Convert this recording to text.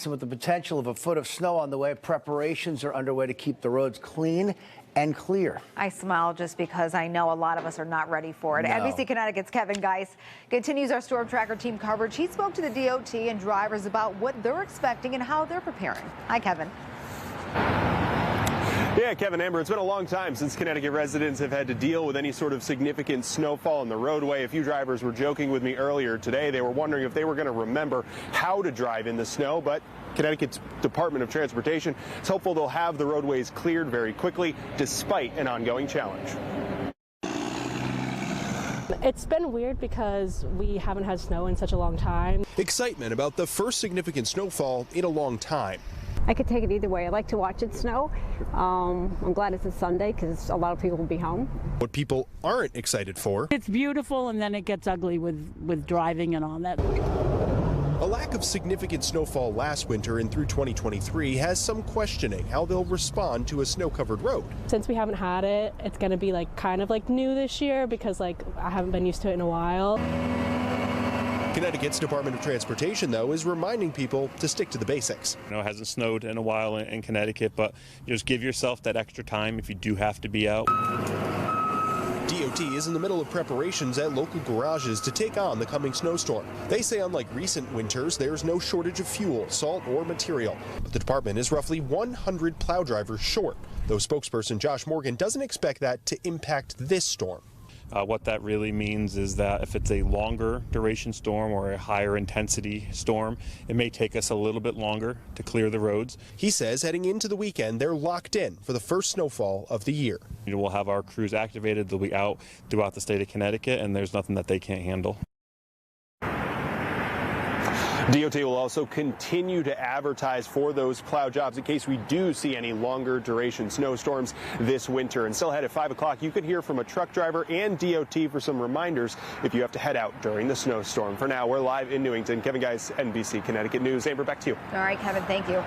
and with the potential of a foot of snow on the way, preparations are underway to keep the roads clean and clear. I smile just because I know a lot of us are not ready for it. No. NBC Connecticut's Kevin Geis continues our Storm Tracker team coverage. He spoke to the DOT and drivers about what they're expecting and how they're preparing. Hi, Kevin. Yeah, Kevin, Amber, it's been a long time since Connecticut residents have had to deal with any sort of significant snowfall on the roadway. A few drivers were joking with me earlier today. They were wondering if they were going to remember how to drive in the snow, but Connecticut's Department of Transportation is hopeful they'll have the roadways cleared very quickly, despite an ongoing challenge. It's been weird because we haven't had snow in such a long time. Excitement about the first significant snowfall in a long time. I could take it either way. I like to watch it snow. I'm glad it's a Sunday because a lot of people will be home. What people aren't excited for. It's beautiful, and then it gets ugly with driving and all that. A lack of significant snowfall last winter and through 2023 has some questioning how they'll respond to a snow-covered road. Since we haven't had it, it's going to be kind of new this year because I haven't been used to it in a while. Connecticut's Department of Transportation, though, is reminding people to stick to the basics. It hasn't snowed in a while in Connecticut, but just give yourself that extra time if you do have to be out. DOT is in the middle of preparations at local garages to take on the coming snowstorm. They say unlike recent winters, there's no shortage of fuel, salt, or material. But the department is roughly 100 plow drivers short, though spokesperson Josh Morgan doesn't expect that to impact this storm. What that really means is that if it's a longer duration storm or a higher intensity storm, it may take us a little bit longer to clear the roads. He says heading into the weekend, they're locked in for the first snowfall of the year. We'll have our crews activated. They'll be out throughout the state of Connecticut, and there's nothing that they can't handle. DOT will also continue to advertise for those plow jobs in case we do see any longer duration snowstorms this winter. And still ahead at 5 o'clock, you could hear from a truck driver and DOT for some reminders if you have to head out during the snowstorm. For now, we're live in Newington. Kevin Geis, NBC Connecticut News. Amber, back to you. All right, Kevin, thank you.